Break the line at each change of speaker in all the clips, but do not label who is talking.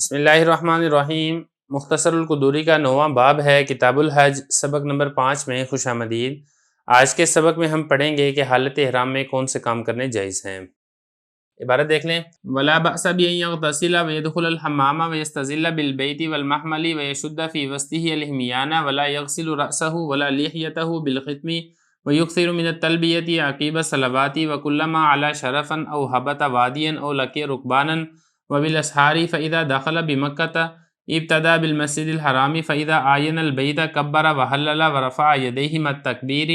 بسم اللہ الرحمن الرحیم۔ مختصر القدوری کا 9واں باب ہے، کتاب الحج، سبق نمبر 5 میں خوش آمدید۔ آج کے سبق میں ہم پڑھیں گے کہ حالت احرام میں کون سے کام کرنے جائز ہیں۔ عبارت دیکھ لیں، وَلَا بَأْسَ بِأَن يَغْتَسِلَ وَيَدْخُلَ الْحَمَّامَ وَيَسْتَظِلَّ بِالْبَيْتِ وَالْمَحْمَلِ وَيَشُدَّ فِي وَسْطِهِ الْحِمْيَانَ وَلَا يَغْسِلُ رَأْسَهُ وَلَا لِحْيَتَهُ بِالْخِتْمِ وَيُكْثِرُ مِنَ التَّلْبِيَةِ عَقِيبَ الصَّلَوَاتِ وَكُلَّمَا عَلَى شَرَفًا أَوْ هَبَطَ وَادِيًا أَوْ لَقِيَ رُكْبَانًا وبالاسحار فإذا دخل بمكة ابتدى بالمسجد الحرام فإذا عاين البيت كبر وهلل ورفع يديه مع التكبير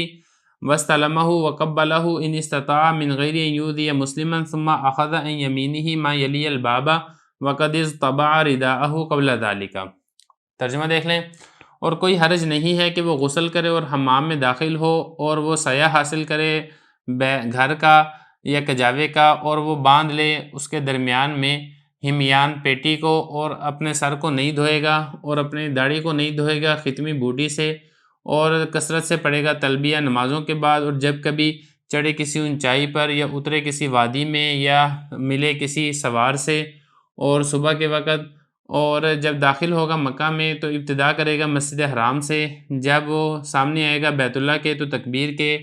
واستلمه وقبله إن استطاع من غير أن يؤذي مسلما ثم أخذ عن يمينه ما يلي الباب وقد اصطبع رداءه قبل ذلك۔ ترجمہ دیکھ لیں، اور کوئی حرج نہیں ہے کہ وہ غسل کرے اور حمام میں داخل ہو اور وہ سایہ حاصل کرے گھر کا یا کجاوے کا، اور وہ باندھ لے اس کے درمیان میں ہمیان پیٹی کو، اور اپنے سر کو نہیں دھوئے گا اور اپنی داڑھی کو نہیں دھوئے گا ختمی بوٹی سے، اور کثرت سے پڑھے گا تلبیہ نمازوں کے بعد، اور جب کبھی چڑھے کسی اونچائی پر یا اترے کسی وادی میں یا ملے کسی سوار سے، اور صبح کے وقت، اور جب داخل ہوگا مکہ میں تو ابتدا کرے گا مسجد حرام سے، جب وہ سامنے آئے گا بیت اللہ کے تو تکبیر کے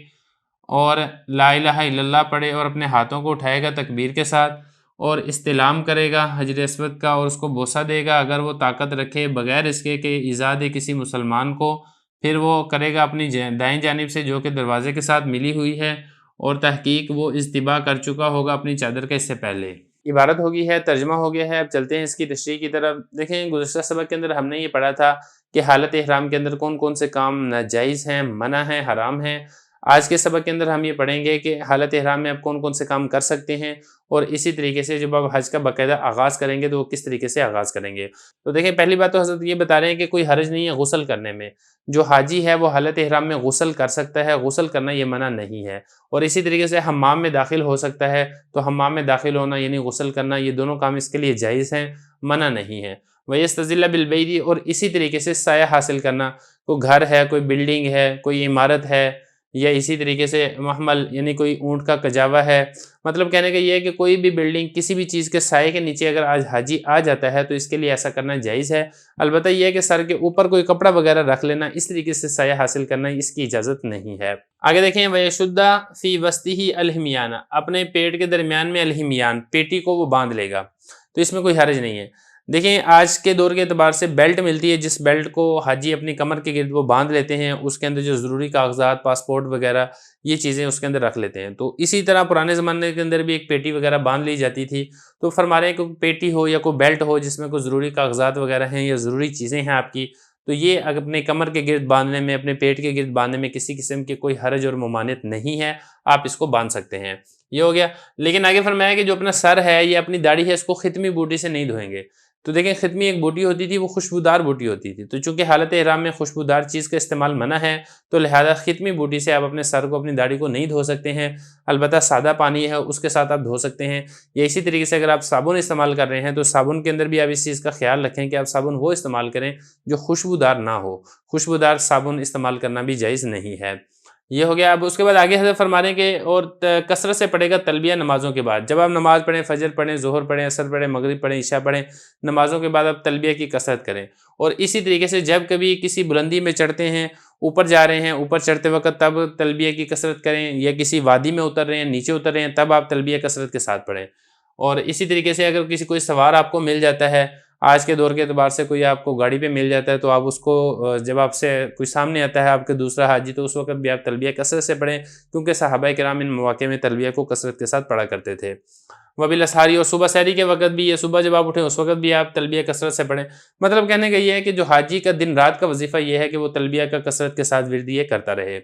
اور لا الہ الا اللہ پڑھے اور اپنے ہاتھوں کو اٹھائے گا تکبیر کے ساتھ، اور استلام کرے گا حجر اسود کا اور اس کو بوسہ دے گا اگر وہ طاقت رکھے، بغیر اس کے کہ ایذا دے کسی مسلمان کو۔ پھر وہ کرے گا اپنی دائیں جانب سے جو کہ دروازے کے ساتھ ملی ہوئی ہے، اور تحقیق وہ اجتباء کر چکا ہوگا اپنی چادر کے اس سے پہلے۔ عبارت ہوگی ہے، ترجمہ ہو گیا ہے۔ اب چلتے ہیں اس کی تشریح کی طرف۔ دیکھیں، گزشتہ سبق کے اندر ہم نے یہ پڑھا تھا کہ حالت احرام کے اندر کون کون سے کام ناجائز ہیں، منع ہیں، حرام ہیں۔ آج کے سبق کے اندر ہم یہ پڑھیں گے کہ حالت احرام میں آپ کون کون سے کام کر سکتے ہیں، اور اسی طریقے سے جب آپ حج کا باقاعدہ آغاز کریں گے تو وہ کس طریقے سے آغاز کریں گے۔ تو دیکھیں، پہلی بات تو حضرت یہ بتا رہے ہیں کہ کوئی حرج نہیں ہے غسل کرنے میں۔ جو حاجی ہے وہ حالت احرام میں غسل کر سکتا ہے، غسل کرنا یہ منع نہیں ہے۔ اور اسی طریقے سے حمام میں داخل ہو سکتا ہے، تو حمام میں داخل ہونا یعنی غسل کرنا، یہ دونوں کام اس کے لیے جائز ہیں، منع نہیں ہے۔ وَيَسْتَظِلَّ بِالْبَيْتِ، اور اسی طریقے سے سایہ حاصل کرنا، کوئی گھر ہے، کوئی بلڈنگ ہے، کوئی عمارت ہے، یا اسی طریقے سے محمل یعنی کوئی اونٹ کا کجاوا ہے۔ مطلب کہنے کا یہ ہے کہ کوئی بھی بلڈنگ کسی بھی چیز کے سائے کے نیچے اگر آج حاجی آ جاتا ہے تو اس کے لیے ایسا کرنا جائز ہے۔ البتہ یہ ہے کہ سر کے اوپر کوئی کپڑا وغیرہ رکھ لینا، اس طریقے سے سایہ حاصل کرنا، اس کی اجازت نہیں ہے۔ آگے دیکھیں، وَيَشُدَّ فِي وَسْطِهِ الْحِمْيَانَ، اپنے پیٹ کے درمیان میں الحمیان پیٹی کو وہ باندھ لے گا، تو اس میں کوئی حرج نہیں ہے۔ دیکھیں، آج کے دور کے اعتبار سے بیلٹ ملتی ہے، جس بیلٹ کو حاجی اپنی کمر کے گرد وہ باندھ لیتے ہیں، اس کے اندر جو ضروری کاغذات، پاسپورٹ وغیرہ، یہ چیزیں اس کے اندر رکھ لیتے ہیں۔ تو اسی طرح پرانے زمانے کے اندر بھی ایک پیٹی وغیرہ باندھ لی جاتی تھی۔ تو فرما رہے ہیں کہ پیٹی ہو یا کوئی بیلٹ ہو جس میں کوئی ضروری کاغذات وغیرہ ہیں یا ضروری چیزیں ہیں آپ کی، تو یہ اپنے کمر کے گرد باندھنے میں، اپنے پیٹ کے گرد باندھنے میں کسی قسم کے کوئی حرج اور ممانعت نہیں ہے، آپ اس کو باندھ سکتے ہیں۔ یہ ہو گیا۔ لیکن آگے فرمایا کہ جو اپنا سر ہے یا اپنی داڑھی ہے، اس کو ختمی بوٹی سے نہیں دھوئیں گے۔ تو دیکھیں، ختمی ایک بوٹی ہوتی تھی، وہ خوشبودار بوٹی ہوتی تھی، تو چونکہ حالت احرام میں خوشبودار چیز کا استعمال منع ہے، تو لہذا ختمی بوٹی سے آپ اپنے سر کو، اپنی داڑھی کو نہیں دھو سکتے ہیں۔ البتہ سادہ پانی ہے اس کے ساتھ آپ دھو سکتے ہیں، یا اسی طریقے سے اگر آپ صابن استعمال کر رہے ہیں تو صابن کے اندر بھی آپ اس چیز کا خیال رکھیں کہ آپ صابن وہ استعمال کریں جو خوشبودار نہ ہو، خوشبودار صابن استعمال کرنا بھی جائز نہیں ہے۔ یہ ہو گیا۔ اب اس کے بعد آگے حضرت فرما رہے ہیں کہ اور کثرت سے پڑھے گا تلبیہ نمازوں کے بعد۔ جب آپ نماز پڑھیں، فجر پڑھیں، ظہر پڑھیں، عصر پڑھیں، مغرب پڑھیں، عشاء پڑھیں، نمازوں کے بعد آپ تلبیہ کی کثرت کریں۔ اور اسی طریقے سے جب کبھی کسی بلندی میں چڑھتے ہیں، اوپر جا رہے ہیں، اوپر چڑھتے وقت تب تلبیہ کی کثرت کریں، یا کسی وادی میں اتر رہے ہیں، نیچے اتر رہے ہیں، تب آپ تلبیہ کثرت کے ساتھ پڑھیں۔ اور اسی طریقے سے اگر کوئی سوار آپ کو مل جاتا ہے، آج کے دور کے اعتبار سے کوئی آپ کو گاڑی پہ مل جاتا ہے، تو آپ اس کو جب آپ سے کوئی سامنے آتا ہے آپ کے دوسرا حاجی، تو اس وقت بھی آپ تلبیہ کثرت سے پڑھیں، کیونکہ صحابہ کرام ان مواقع میں تلبیہ کو کثرت کے ساتھ پڑھا کرتے تھے۔ وبالاسحار، اور صبح سحری کے وقت بھی، یا صبح جب آپ اٹھیں اس وقت بھی آپ تلبیہ کثرت سے پڑھیں۔ مطلب کہنے کا یہ ہے کہ جو حاجی کا دن رات کا وظیفہ یہ ہے کہ وہ تلبیہ کا کثرت کے ساتھ ورد یہ کرتا رہے۔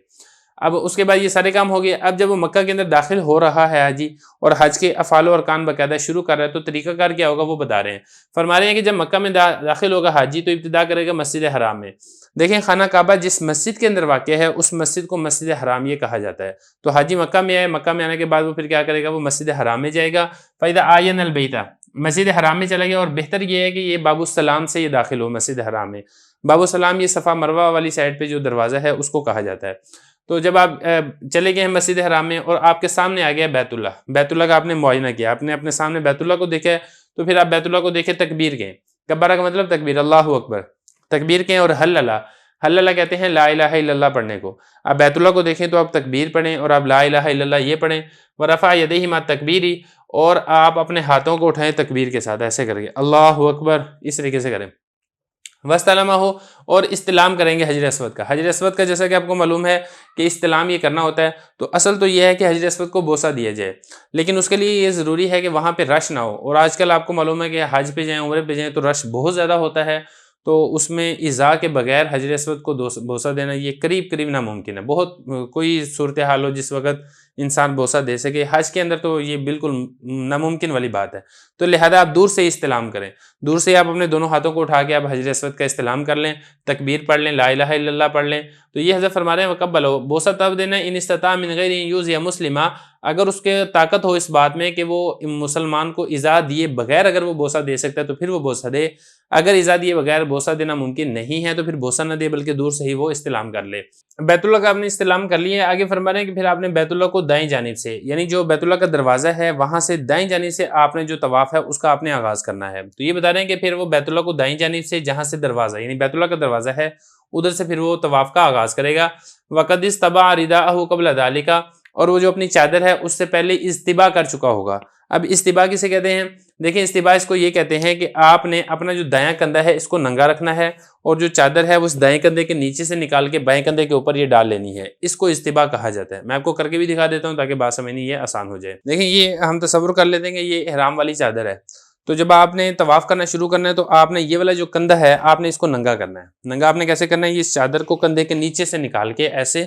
اب اس کے بعد یہ سارے کام ہو گئے۔ اب جب وہ مکہ کے اندر داخل ہو رہا ہے حاجی، اور حج کے افعال و ارکان باقاعدہ شروع کر رہا ہے، تو طریقہ کار کیا ہوگا وہ بتا رہے ہیں۔ فرما رہے ہیں کہ جب مکہ میں داخل ہوگا حاجی تو ابتدا کرے گا مسجد حرام میں۔ دیکھیں، خانہ کعبہ جس مسجد کے اندر واقع ہے اس مسجد کو مسجد حرام یہ کہا جاتا ہے۔ تو حاجی مکہ میں آئے، مکہ میں آنے کے بعد وہ پھر کیا کرے گا، وہ مسجد حرام میں جائے گا۔ فَإِذَا آیَنَ الْبَیْتَ، مسجد حرام میں چلا گیا، اور بہتر یہ ہے کہ یہ باب السلام سے یہ داخل ہو مسجد حرام میں۔ باب السلام یہ صفا مروہ والی سائڈ پہ جو دروازہ ہے اس کو کہا جاتا ہے۔ تو جب آپ چلے گئے ہیں مسجد حرام میں اور آپ کے سامنے آ گیا بیت اللہ کا آپ نے معائنہ کیا، آپ نے اپنے سامنے بیت اللہ کو دیکھا ہے، تو پھر آپ بیت اللہ کو دیکھے تکبیر گئے، کبارہ کا مطلب تکبیر، اللہ اکبر تکبیر کہیں، اور حللہ، حللہ کہتے ہیں لا الہ الا اللہ پڑھنے کو۔ اب بیت اللہ کو دیکھیں تو آپ تکبیر پڑھیں اور آپ لا الہ الا اللہ یہ پڑھیں، ورفع یدیہ مع تکبیری، اور آپ اپنے ہاتھوں کو اٹھائیں تکبیر کے ساتھ، ایسے کریں گے اللہ اکبر، اس طریقے سے کریں۔ وستلمہ ہو، اور استلام کریں گے حجر اسود کا۔ حجر اسود کا جیسا کہ آپ کو معلوم ہے کہ استلام یہ کرنا ہوتا ہے، تو اصل تو یہ ہے کہ حجر اسود کو بوسہ دیا جائے، لیکن اس کے لیے یہ ضروری ہے کہ وہاں پہ رش نہ ہو، اور آج کل آپ کو معلوم ہے کہ حج پہ جائیں، عمرے پہ جائیں تو رش بہت زیادہ ہوتا ہے، تو اس میں ایذا کے بغیر حجر اسود کو بوسہ دینا یہ قریب ناممکن ہے۔ بہت کوئی صورتحال ہو جس وقت انسان بوسہ دے سکے، حج کے اندر تو یہ بالکل ناممکن والی بات ہے، تو لہذا آپ دور سے استلام کریں، دور سے آپ اپنے دونوں ہاتھوں کو اٹھا کے آپ حجر اسود کا استلام کر لیں، تکبیر پڑھ لیں، لا الہ الا اللہ پڑھ لیں۔ تو یہ حضرت فرما رہے ہیں وقبلو، بوسہ تب دینا ان استطاع من غیر ان یؤذی مسلما، اگر اس کے طاقت ہو اس بات میں کہ وہ مسلمان کو ایذا دیے بغیر اگر وہ بوسہ دے سکتا ہے تو پھر وہ بوسہ دے، اگر ایذا دیے بغیر بوسہ دینا ممکن نہیں ہے تو پھر بوسہ نہ دے بلکہ دور سے ہی وہ استلام کر لے۔ بیت اللہ کا آپ نے استلام کر لیا ہے، آگے فرما رہے ہیں کہ پھر آپ نے بیت اللہ کو دائیں جانب سے، یعنی جو بیت اللہ کا دروازہ ہے وہاں سے دائیں جانب سے آپ نے جو طواف ہے اس کا آپ نے آغاز کرنا ہے۔ تو یہ بتا رہے ہیں کہ پھر وہ بیت اللہ کو دائیں جانب سے، جہاں سے دروازہ یعنی بیت اللہ کا دروازہ ہے ادھر سے پھر وہ طواف کا آغاز کرے گا۔ وقد استباع رداءہ قبل ذلک، اور وہ جو اپنی چادر ہے اس سے پہلے استباع کر چکا ہوگا۔ اب استباع کسے کہتے ہیں؟ دیکھیں استباع اس کو یہ کہتے ہیں کہ آپ نے اپنا جو دایاں کندھا ہے اس کو ننگا رکھنا ہے، اور جو چادر ہے وہ اس دائیں کندھے کے نیچے سے نکال کے بائیں کندھے کے اوپر یہ ڈال لینی ہے، اس کو استباع کہا جاتا ہے۔ میں آپ کو کر کے بھی دکھا دیتا ہوں تاکہ بات سمجھنی یہ آسان ہو جائے۔ دیکھیں یہ ہم تصور کر لیتے ہیں کہ یہ احرام والی چادر ہے، تو جب آپ نے طواف کرنا شروع کرنا ہے تو آپ نے یہ والا جو کندھا ہے آپ نے اس کو ننگا کرنا ہے۔ ننگا آپ نے کیسے کرنا ہے؟ یہ اس چادر کو کندھے کے نیچے سے نکال کے ایسے،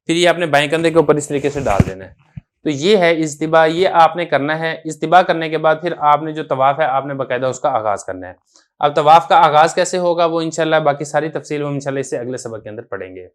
پھر یہ آپ نے بائیں کندھے کے اوپر اس طریقے سے ڈال دینا ہے۔ تو یہ ہے استباع، یہ آپ نے کرنا ہے۔ استباع کرنے کے بعد پھر آپ نے جو طواف ہے آپ نے باقاعدہ اس کا آغاز کرنا ہے۔ اب طواف کا آغاز کیسے ہوگا وہ انشاءاللہ باقی ساری تفصیل ہم انشاءاللہ اس سے اگلے سبق کے اندر پڑھیں گے۔